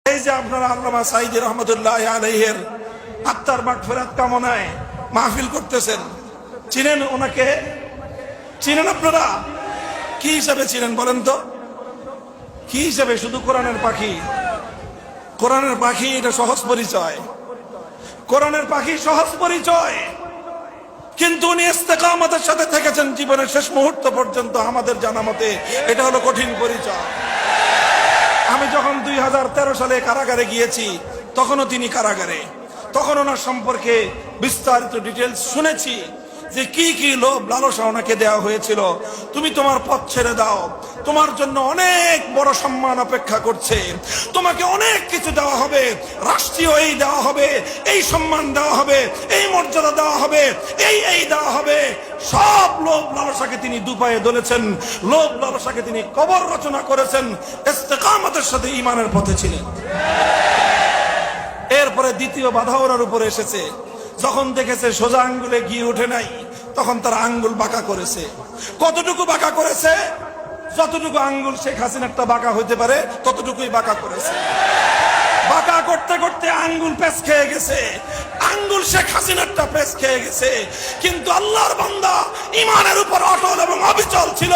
এই যে আপনারা আল্লামা সাঈদী রহমতুল্লাহ আলাইহির আত্মার মাগফিরাত কামনায় মাহফিল করতেছেন, চিনেন ওনাকে? চিনেন আপনারা? কি হিসাবে চিনেন বলেন তো? কি হিসাবে? শুধু কোরআনের পাখি? কোরআনের পাখি এটা সহজ পরিচয়, কোরআনের পাখি সহজ পরিচয়, কিন্তু উনি ইস্তেকামতের সাথে থেকেছেন জীবনের শেষ মুহূর্ত পর্যন্ত। আমাদের জানা মতে এটা হলো কঠিন পরিচয়। আমি যখন 2013 সালে কারাগারে গিয়েছি, তখনও তিনি কারাগারে, তখন ওনার সম্পর্কে বিস্তারিত ডিটেলস শুনেছি যে কি কি লোভ লালসা ওনাকে দেওয়া হয়েছিল। তুমি তোমার পথ ছেড়ে দাও, তোমার জন্য অনেক বড় সম্মান অপেক্ষা করছে, তোমাকে অনেক কিছু দেওয়া হবে, রাষ্ট্রীয় এই দেওয়া হবে, এই সম্মান দেওয়া হবে, এই মর্যাদা দেওয়া হবে, এই দেওয়া হবে। সব লোভ লালসাকে তিনি দুপায়ে দলেছেন, লোভ লালসাকে তিনি কবর রচনা করেছেন, ইস্তেকামতের সাথে ঈমানের পথে ছিলেন। এরপরে দ্বিতীয় বাধা ওনার উপরে এসেছে, যখন দেখেছে সোজা আঙ্গুলে ঘি উঠে নাই, তখন তার আঙ্গুল বাঁকা করেছে। কতটুকু বাঁকা করেছে? যতটুকু আঙ্গুল শেখ হাসিনারটা বাঁকা হইতে পারে ততটুকুই বাঁকা করেছে। বাঁকা করতে করতে আঙ্গুল পেঁচ খেয়ে গেছে, আঙ্গুল শেখ হাসিনারটা পেঁচ খেয়ে গেছে। কিন্তু আল্লাহর বান্দা ঈমানের উপর অটল এবং অবিচল ছিল,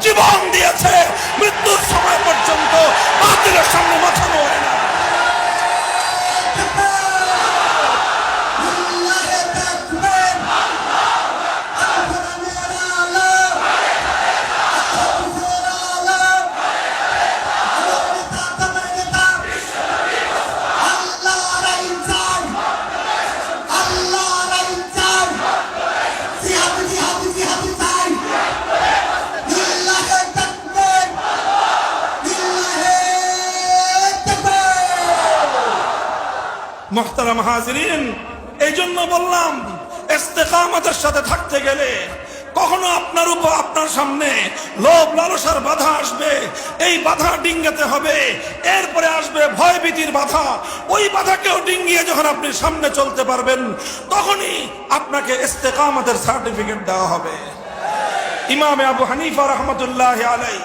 জীবন দিয়েছে, মৃত্যুর সময় পর্যন্ত বাতিলের সামনে মাথা নোয়ায় না। মুহতারাম হাজিরিন, এই জন্য বললাম ইস্তেকামতের সাথে থাকতে গেলে কখনো আপনার উপর আপনার সামনে লোভ লালসার বাধা আসবে, এই বাধা ডিঙ্গাতে হবে। এরপরে আসবে ভয় ভীতির বাধা, ওই বাধাকেও ডিঙ্গিয়ে যখন আপনি সামনে চলতে পারবেন, তখনই আপনাকে ইস্তেকামতের সার্টিফিকেট দেওয়া হবে। ইমামে আবু হানিফা রহমতুল্লাহ আলাইহি,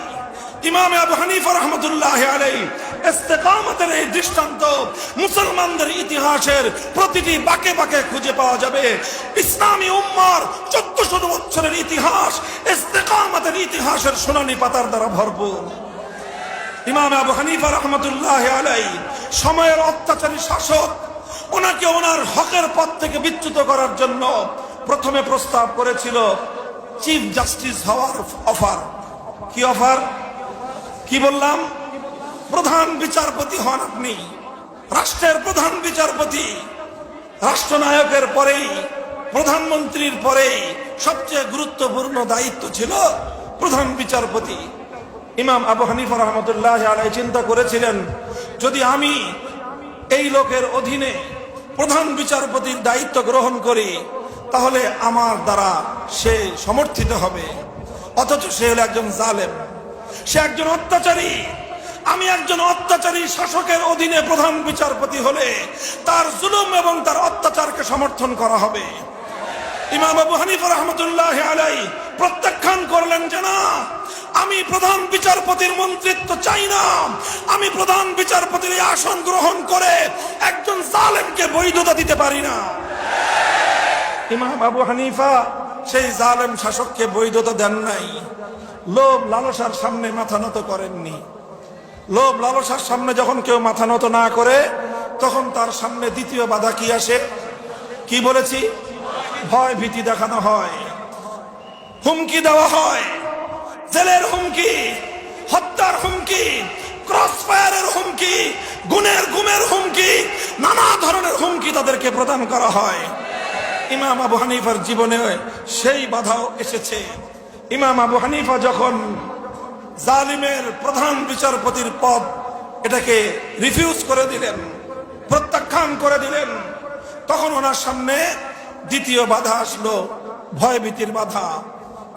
ইমামে আবু হানিফা রহমতুল্লাহ আলাইহি ইস্তেকামতের এই দৃষ্টান্ত মুসলমানদের ইতিহাসের প্রতিটি বাঁকে বাঁকে খুঁজে পাওয়া যাবে। ইসলামী উম্মার 1400 বছরের ইতিহাস ইস্তেকামতের ইতিহাসের সোনালী পাতার দ্বারা ভরপুর। ইমাম আবু হানিফা রহমতুল্লাহ আলাইহি সময়ের অত্যাচারী শাসক, ওনাকে ওনার হকের পথ থেকে বিচ্যুত করার জন্য প্রথমে প্রস্তাব করেছিল চিফ জাস্টিস হওয়ার অফার। কি অফার? কি বললাম? প্রধান বিচারপতি হন আপনি, রাষ্ট্রের প্রধান বিচারপতি। রাষ্ট্রনায়কের পরেই, প্রধানমন্ত্রীর পরেই সবচেয়ে গুরুত্বপূর্ণ দায়িত্ব ছিল প্রধান বিচারপতি। ইমাম আবু হানিফা রহমতুল্লাহ আলাইহি চিন্তা করেছিলেন, যদি আমি এই লোকের অধীনে প্রধান বিচারপতির দায়িত্ব গ্রহণ করি, তাহলে আমার দ্বারা সে সমর্থিত হবে। অথচ সে হলো একজন জালেম, সে একজন অত্যাচারী। আমি একজন অত্যাচারী শাসকের অধীনে প্রধান বিচারপতি হলে তার জুলুম এবং তার অত্যাচারকে সমর্থন করা হবে। ইমাম আবু হানিফা রহমতুল্লাহ আলাইহি প্রত্যাখ্যান করলেন যে না, আমি প্রধান বিচারপতির মন্ত্রিত্ব চাই না, আমি প্রধান বিচারপতির এই আসন গ্রহণ করে একজন জালেমকে বৈধতা দিতে পারি না। ইমাম আবু হানিফা সেই জালেম শাসককে বৈধতা দেন নাই। লোভ লালসার সামনে মাথা নত করেননি। লোভ লালসার সামনে যখন কেউ মাথা নত না করে, তখন তার সামনে দ্বিতীয় বাধা কি আসে? কি বলেছি? ভয় ভীতি দেখানো হয়, হুমকি দেওয়া হয়, জেলের হুমকি, হত্যার হুমকি, ক্রস ফায়ারের হুমকি, গুমের হুমকি, নানা ধরনের হুমকি তাদেরকে প্রদান করা হয়। ইমাম আবু হানিফার জীবনে সেই বাধাও এসেছে। ইমাম আবু হানিফা যখন জালিমের প্রধান বিচারপতির পদ এটাকে রিফিউজ করে দিলেন, প্রত্যাখ্যান করে দিলেন, তখন ওনার সামনে দ্বিতীয় বাধা আসলো, ভয়ভীতির বাধা।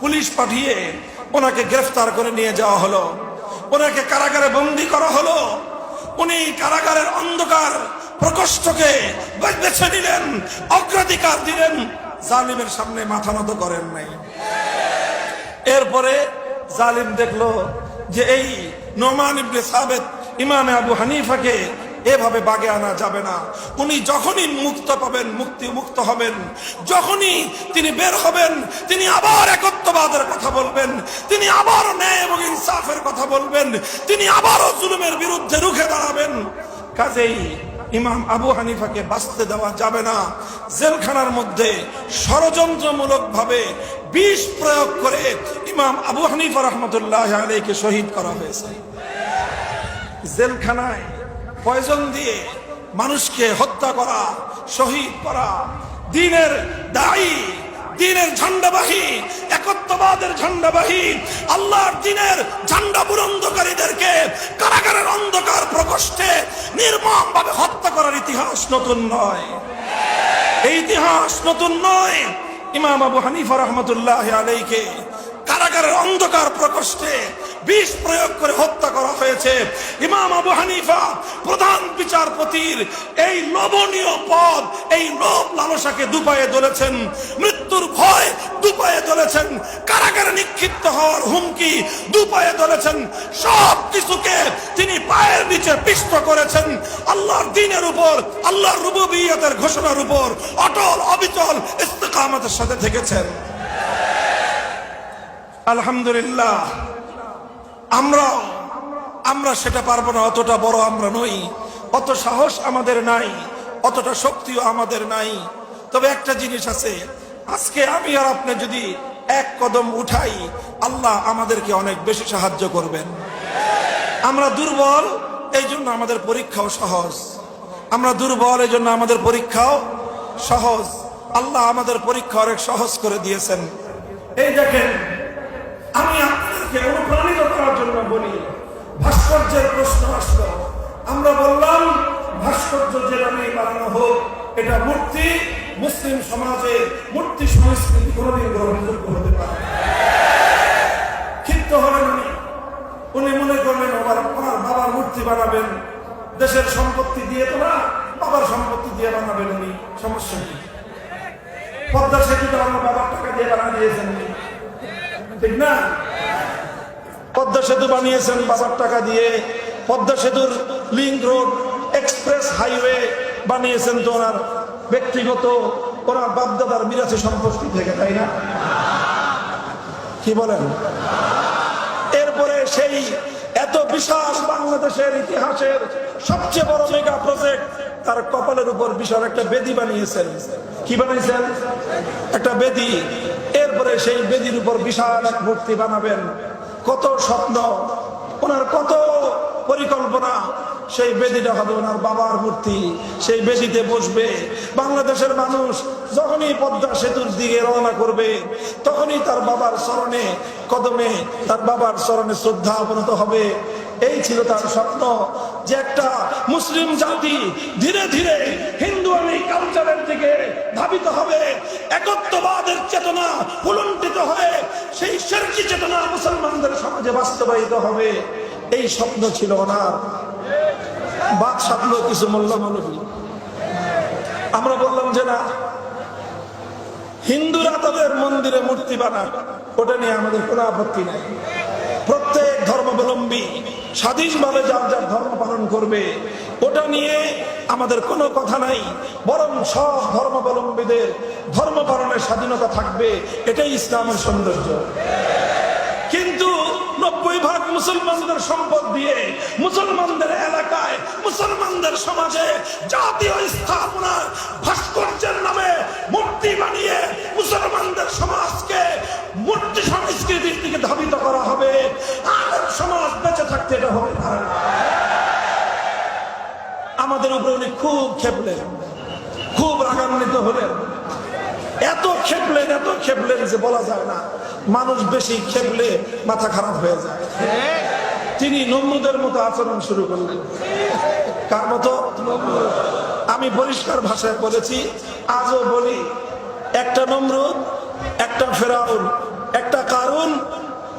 পুলিশ পাঠিয়ে ওনাকে গ্রেফতার করে নিয়ে যাওয়া হলো, ওনাকে কারাগারে বন্দী করা হলো। উনি কারাগারের অন্ধকার প্রকোষ্ঠকে বেছে নিলেন, অগ্রাধিকার দিলেন, জালিমের সামনে মাথা নত করেন নাই। এরপরে জালিম দেখলো যে এই নোমান ইবনে সাবিত ইমামে আবু হানিফাকে এভাবে বাগে আনা যাবে না। উনি যখনই মুক্ত পাবেন, মুক্ত হবেন, যখনই তিনি বের হবেন, তিনি আবার একত্ববাদের কথা বলবেন, তিনি আবার ন্যায় এবং ইনসাফের কথা বলবেন, তিনি আবারও জুলুমের বিরুদ্ধে রুখে দাঁড়াবেন। কাজেই ইমাম আবু হানিফাকে বাঁচতে দেওয়া যাবে না। জেলখানার মধ্যে ষড়যন্ত্রমূলক ভাবে বিষ প্রয়োগ করে ইমাম আবু হানিফা রহমতুল্লাহ আলাইহিকে শহীদ করা হয়েছে। জেলখানায় পয়জন দিয়ে মানুষকে হত্যা করা, শহীদ করা, দ্বীনের দায়ী, দ্বীনের ঝান্ডাবাহী, একত্ববাদের ঝান্ডাবাহী, আল্লাহর দ্বীনের ঝান্ডা বুলন্দকারীদেরকে কারাগারের অন্ধকার প্রকোষ্ঠে নির্মমভাবে হত্যা করার ইতিহাস নতুন নয়। এই ইতিহাস নতুন নয়। ইমাম আবু হানিফা রহমতুল্লাহ আলাইহিকে কারাগারের অন্ধকার প্রকোষ্ঠে বিষ প্রয়োগ করে হত্যা করা হয়েছে। ইমাম আবু হানিফা প্রধান বিচারপতির এই লোভনীয় পদ, এই লোভ লালসাকে দুপায়ে দলেছেন, মৃত্যুর ভয় দুপায়ে দলেছেন, কারাগারে নিক্ষিপ্ত হওয়ার হুমকি দুপায়ে দলেছেন। সব কিছুকে তিনি পায়ের নিচে পিষ্ট করেছেন। আল্লাহর দ্বীনের উপর, আল্লাহর রুবুবিয়তের ঘোষণার উপর অটল অবিচল ইস্তেকামতের সাথে থেকেছেন। আলহামদুলিল্লাহ। আমরা সেটা পারবো না, অতটা বড় আমরা নই, অত সাহস আমাদের নাই, অতটা শক্তিও আমাদের নাই। তবে একটা জিনিস আছে, আজকে আমি আর আপনি যদি এক কদম উঠাই, আল্লাহ আমাদেরকে অনেক বেশি সাহায্য করবেন। আমরা দুর্বল, এই জন্য আমাদের পরীক্ষাও সহজ। আমরা দুর্বল, এই জন্য আমাদের পরীক্ষাও সহজ। আল্লাহ আমাদের পরীক্ষা অনেক সহজ করে দিয়েছেন। এই দেখেন, আমি আপনাদেরকে অনুপ্রাণিত করার জন্য বলি, ভাস্কর্যের প্রশ্ন আসলো, আমরা বললাম ভাস্কর্য যে নামে বানানো হোক, এটা মূর্তি, মুসলিম সমাজে মূর্তি সংস্কৃতি কোনদিন গ্রহণযোগ্য হতে পারে। ক্ষিপ্ত হলেন উনি, মনে করলেন ওনার বাবার মূর্তি বানাবেন, দেশের সম্পত্তি দিয়ে তো না, বাবার সম্পত্তি দিয়ে বানাবেন উনি, সমস্যা কি? পদ্মা সেতুটা আমার বাবার টাকা দিয়ে বানা দিয়েছেন, ঠিক না? পদ্মা সেতু বানিয়েছেন বাবার টাকা দিয়ে, পদ্মা সেতুর লিংক রোড, এক্সপ্রেস হাইওয়ে বানিয়েছেন তো ওনার ব্যক্তিগত, ওনার বাপদাদার মিরাসি সম্পত্তি থেকে, তাই না? কি বলেন? এরপরে সেই এত বিশাল বাংলাদেশের ইতিহাসের সবচেয়ে বড় মেগা প্রজেক্ট, তার কপালের উপর বিশাল একটা বেদি বানিয়েছেন। কি বানিয়েছেন? একটা বেদি। এরপরে সেই বেদির উপর বিশাল এক মূর্তি বানাবেন। কত স্বপ্ন ওনার, কত পরিকল্পনা। সেই বেদিটা হবে ওনার বাবার মূর্তি, সেই বেদিতে বসবে। বাংলাদেশের মানুষ যখনই পদ্মা সেতুর দিকে রওনা করবে, তখনই তার বাবার চরণে, কদমে তার বাবার চরণে শ্রদ্ধা অবনত হবে। এই ছিল তার স্বপ্ন, যে একটা মুসলিম জাতি ধীরে ধীরে হিন্দুয়ানি কালচারের দিকে ধাবিত হবে, একত্ববাদের চেতনা ফুলন্টিত হয়ে সেই শিরকি চেতনা মুসলমানদের সমাজে বাস্তবায়িত হবে। এই স্বপ্ন ছিল ওনার। বাদ সাধলো কিছু মোল্লা মৌলবী। আমরা বললাম যে না, হিন্দুরা তাদের মন্দিরে মূর্তি বানায়, ওটা নিয়ে আমাদের কোনো আপত্তি নাই। প্রত্যেক ধর্মাবলম্বী স্বাধীনভাবে যার যার ধর্ম পালন করবে, ওটা নিয়ে আমাদের কোনো কথা নাই। বরং সব ধর্মাবলম্বীদের ধর্ম পালনের স্বাধীনতা থাকবে, এটাই ইসলামের সৌন্দর্য। কিন্তু 90% মুসলমানদের সম্পদ দিয়ে, মুসলমানদের এলাকায়, মুসলমানদের সমাজে জাতীয় স্থাপনার ভাস্কর্যের নামে মূর্তি বানিয়ে মুসলমানদের সমাজকে মূর্তি সংস্কৃতির দিকে ধাবিত করা হবে। আর সমাজ বেঁচে থাকতে এটা হবে না। আমাদের উপরে উনি খুব খেপলেন, খুব রাগান্বিত হলেন। এত খেপলেন যে বলা যায় না। মানুষ বেশি খেপলে মাথা খারাপ হয়ে যায়। তিনি নমরুদের মতো আচরণ শুরু করলেন। কার মতো? আমি পরিষ্কার ভাষায় বলেছি, আজও বলি, একটা নমরুদ, একটা ফেরাউন, একটা কারুন,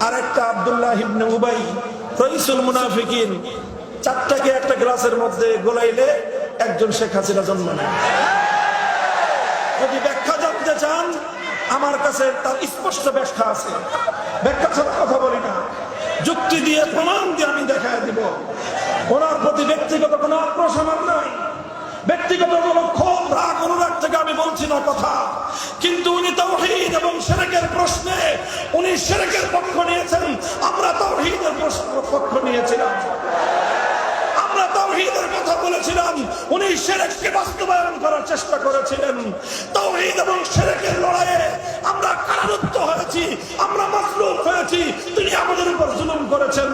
আর একটা আব্দুল্লাহ ইবনে উবাই, রইসুল মুনাফিকিন, চারটাকে একটা গ্লাসের মধ্যে গোলাইলে একজন শেখ হাসিনা জন্ম নেয়। যদি ব্যাখ্যা জানতে চান, আমার কাছে তার স্পষ্ট ব্যাখ্যা আছে। ব্যাখ্যা ছাড়া কথা বলি না, যুক্তি দিয়ে প্রমাণ দিয়ে আমি দেখায় দিব। ওনার প্রতি ব্যক্তিগত কোনো আক্রোশ আমার নাই, ব্যক্তিগত কোনো ক্ষোভ রাগ অনুরাগ থেকে আমি বলছি না কথা, কিন্তু উনি তাওহীদ এবং শিরকের প্রশ্নে উনি শিরকের পক্ষ নিয়েছেন, আমরা তাওহীদের পক্ষ নিয়েছিলাম। আমরা তাওহীদের কথা বলেছিলাম, উনি শিরককে বাস্তবায়ন করার চেষ্টা করেছিলেন। তাওহীদ এবং শিরকের লড়াইয়ে আমরা কারারুদ্ধ হয়েছি, আমরা মাজলুম হয়েছি, তিনি আমাদের উপর জুলুম করেছেন।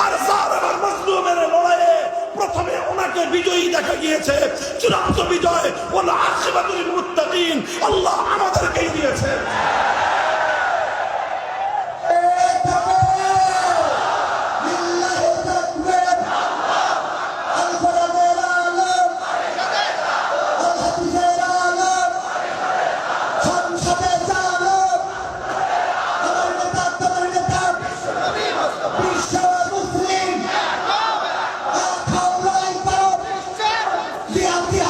আর জালেম আর মাজলুমের লড়াইয়ে প্রথমে ওনাকে বিজয়ী দেখা গিয়েছে, চূড়ান্ত বিজয় ওয়াল আখিরাতুল লিল মুত্তাকিন আল্লাহ আমাদেরকেই দিয়েছে। Yeah.